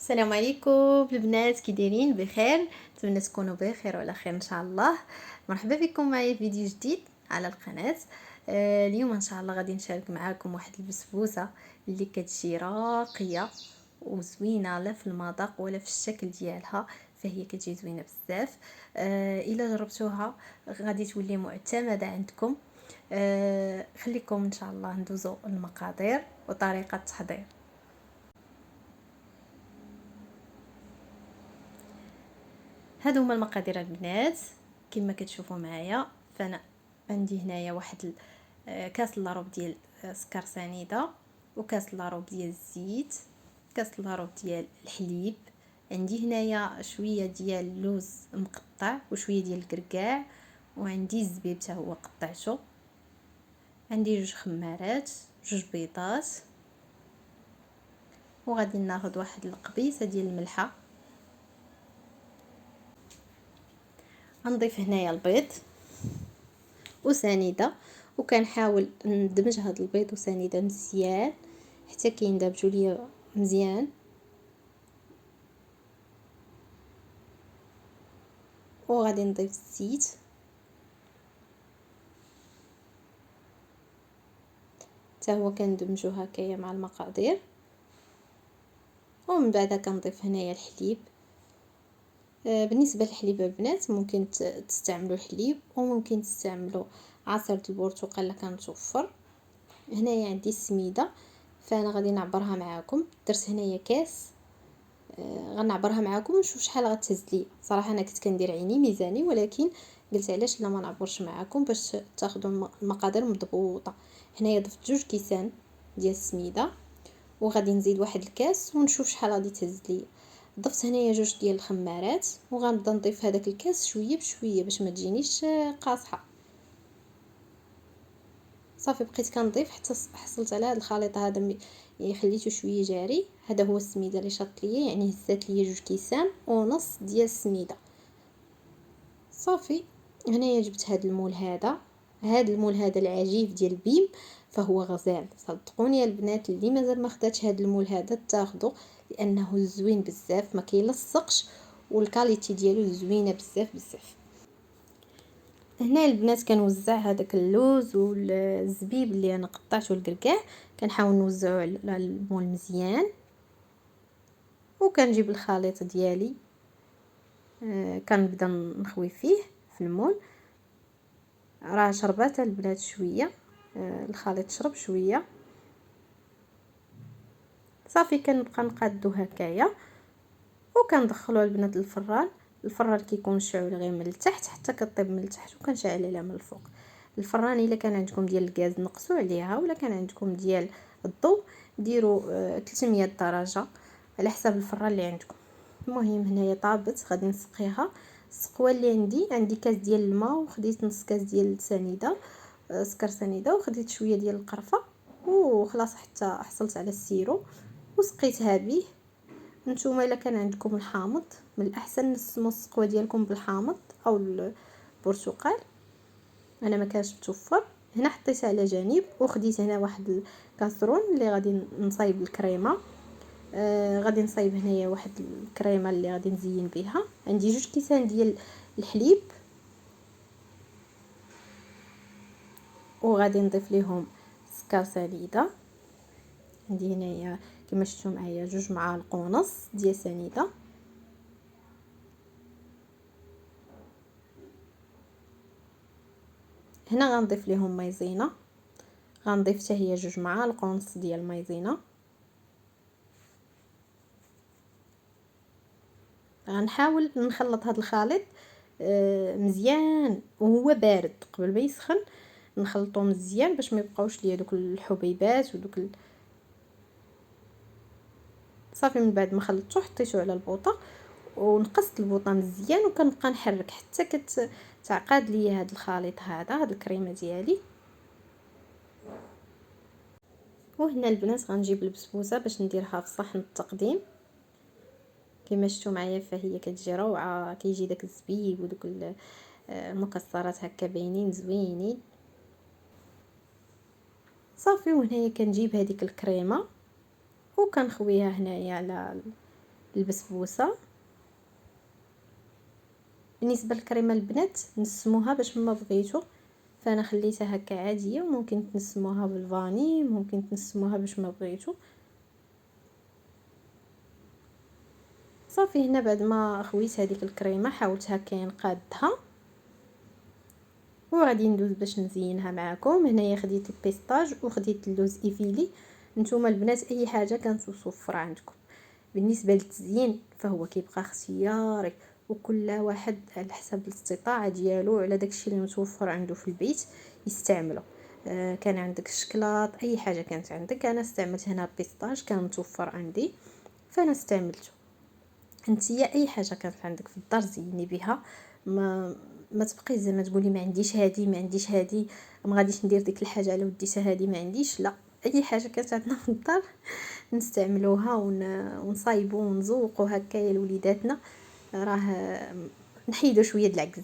السلام عليكم البنات، كي دايرين؟ بخير؟ نتمنى تكونوا بخير وعلى خير ان شاء الله. مرحبا بكم معايا في فيديو جديد على القناه. اليوم ان شاء الله غادي نشارك معاكم واحد البسبوسه اللي كتجي راقيه وزوينه، لا في المذاق ولا في الشكل ديالها، فهي كتجي زوينه بزاف. الا جربتوها غادي تولي معتمده عندكم. خليكم ان شاء الله ندوزو المقادير وطريقه التحضير. هادو هما المقادير البنات كما كتشوفوا معايا. فانا عندي هنايا واحد كاس لاروب ديال سكر سنيده، وكاس لاروب ديال الزيت، كاس لاروب ديال الحليب. عندي هنايا شويه ديال اللوز مقطع وشويه ديال الكركاع، وعندي الزبيب حتى هو قطعته. عندي جوج خمارات، جوج بيضات، وغادي ناخذ واحد القبيصه ديال الملحه. غنضيف هنايا البيض وسنيده، وكنحاول ندمج هاد البيض وسنيده مزيان حتى كيندمجوا ليا مزيان. وغادي نضيف الزيت، حتى هو كندمجو هكايا مع المقادير. ومن بعد كنضيف هنايا الحليب. بالنسبه للحليب البنات ممكن تستعملوا الحليب، وممكن تستعملوا عصير البرتقال اللي كنتوفر. هنايا عندي السميده، فانا غادي نعبرها معاكم. درت هنايا كاس، غنعبرها معاكم ونشوف شحال غتهز لي. صراحه انا كنت كندير عيني ميزاني، ولكن قلت علاش لا ما نعبرش معاكم باش تاخذوا المقادير مضبوطه. هنايا ضفت 2 كيسان ديال السميده، وغادي نزيد واحد الكاس ونشوف شحال غادي تهز لي. ضفت هنايا 2 ديال الخمارات، وغنبدا نضيف هذاك الكاس شويه بشويه باش ما تجينيش قاصحه. صافي بقيت كنضيف حتى حصلت على هذا الخليط هذا، يعني خليته شويه جاري. هذا هو السميده اللي شاط ليا، يعني هزات ليا 2 كيسان ونص ديال السميده. صافي هنايا جبت هذا المول، هذا المول هذا العجيب ديال بيم، فهو غزال. صدقوني البنات اللي مازال ما خداتش هذا المول هذا تاخذوا، لانه زوين بزاف ما كيلصقش، والكاليتي ديالو زوينه بزاف بزاف. هنا البنات كنوزع هذاك اللوز والزبيب اللي انا قطعته الكركاع، كنحاول نوزعه على المول مزيان. وكنجيب الخليط ديالي، كنبدا نخوي فيه في المول. راه شربات البنات شويه، الخليط شرب شويه. صافي كنبقى نقادو هكايا، وكندخلو البنات للفران. الفران كيكون مشعول غير من التحت حتى كطيب من التحت، وكنشعل عليها من الفوق. الفران الا كان عندكم ديال الغاز نقصوا عليها، ولا كان عندكم ديال الضوء ديروا 300 درجه على حساب الفران اللي عندكم. المهم هنايا طابت، غادي نسقيها. السقوه اللي عندي كاس ديال الماء، وخديت نص كاس ديال سنيده، سكر سنيده، وخديت شويه ديال القرفه، وخلاص حتى حصلت على السيرو وسقيتها به. نتوما الا كان عندكم الحامض من الاحسن نسموا السقوه ديالكم بالحامض او البرتقال. انا ما كانش متوفر. هنا حطيتها على جانب، وخديت هنا واحد الكاسرون اللي غادي نصايب الكريمه. غادي نصايب هنايا واحد الكريمه اللي غادي نزين بها. عندي 2 كيسان ديال الحليب، وغادي نضيف ليهم سكر سنيده. عندي هنايا كما شفتوا معايا 2 معالق ونص ديال سنيده. هنا غنضيف ليهم مايزينا، غنضيف حتى هي 2 معالق ونص ديال المايزينا. غنحاول نخلط هذا الخليط مزيان وهو بارد قبل ما يسخن. نخلطو مزيان باش ما يبقاوش ليا دوك الحبيبات ودوك صافي من بعد ما خلطته حطيته على البوطه، ونقصت البوطه مزيان، وكنبقى نحرك حتى كتعقد ليا هذا الخليط هذا الكريمه ديالي. وهنا البنات غنجيب البسبوسه باش نديرها في صحن التقديم. كما شفتوا معايا فهي كتجي روعه، كيجي داك الزبيب ودوك المكسرات هكا باينين زوينين. صافي وهنايا كنجيب هذيك الكريمه وكنخويها هنايا على البسبوسه. بالنسبه للكريمه البنات نسموها باش ما بغيتو، فانا خليتها هكا عاديه، وممكن تنسموها بالفاني، ممكن تنسموها باش ما بغيتو. صافي هنا بعد ما خويت هذيك الكريمه حاولت هكا نقادها، وغادي ندوز باش نزينها معكم. هنايا خديت البيستاج وخديت اللوز ايفيلي. نتوما البنات اي حاجه كانت متوفره عندكم. بالنسبه للتزيين فهو كيبقى اختياري، وكل واحد على حسب الاستطاعه ديالو، على داكشي اللي متوفر عنده في البيت يستعمله. كان عندك الشكلاط اي حاجه كانت عندك، انا استعملت هنا بيستاج كان متوفر عندي فانا استعملته. انتيا اي حاجه كانت عندك في الدار زيني بها، ما تبقيش زعما تقولي ما عنديش هذه ما عنديش هذه، ما غاديش ندير ديك الحاجه على وديتها هذه ما عنديش. لا، اي حاجه كانت عندنا في الدار نستعملوها ونصايبوا ونزوقوا هكايا لوليداتنا. راه نحيدو شويه د العجز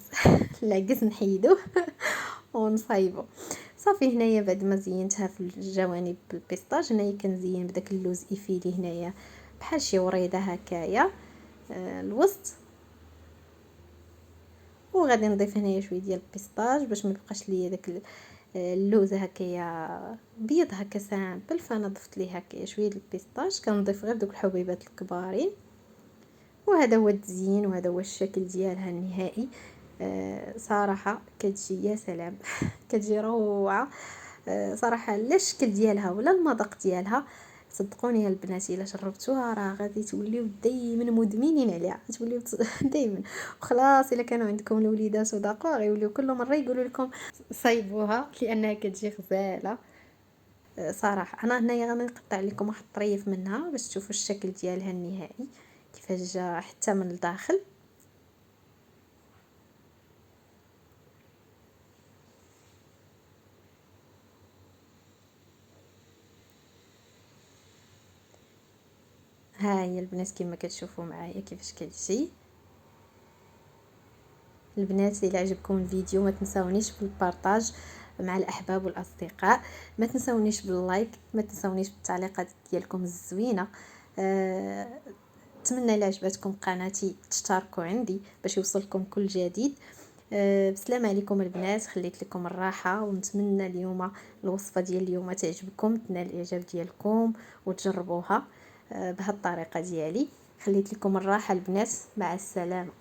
العجز نحيدوه ونصايبو. صافي هنايا بعد ما زينتها في الجوانب بالبيستاج، هنايا كنزين بداك اللوز ايفيلي هنايا بحال شي وريده هكايا الوسط. وغادي نضيف هنايا شويه ديال البيستاج باش ما يبقاش ليا داك اللوز هكايا بيض هكا سامبل، فانا ضفت ليه هكايا شويه ديال البيستاج. كنضيف غير دوك الحبيبات الكبارين. وهذا هو التزيين، وهذا هو الشكل ديالها النهائي. صراحه كتجي يا سلام كتجي روعه. صراحه لا الشكل ديالها ولا المذاق ديالها، صدقوني يا البنات الا جربتوها راه غادي توليو دائما مدمنين عليها، توليو دائما. وخلاص الا كانوا عندكم الوليدات وذاقوا غيوليو كل مره يقولوا لكم صايبوها لانها كتجي غزاله. صراحه انا هنايا غادي نقطع لكم واحد الطريف منها باش تشوفوا الشكل ديالها النهائي كيفاش جا حتى من الداخل. ها هي البنات كما كتشوفوا معايا كيفاش كتجي. البنات الا عجبكم الفيديو ما تنساونيش بالبارطاج مع الاحباب والاصدقاء، ما تنساونيش باللايك، ما تنساونيش بالتعليقات ديالكم الزوينه. نتمنى الا عجبتكم قناتي تشتركوا عندي باش يوصلكم كل جديد. بسلام عليكم البنات، خليت لكم الراحه، ونتمنى اليوم الوصفه ديال اليوم تعجبكم، تنال الاعجاب ديالكم وتجربوها بهالطريقه ديالي. خليت لكم الراحه البنات، مع السلامه.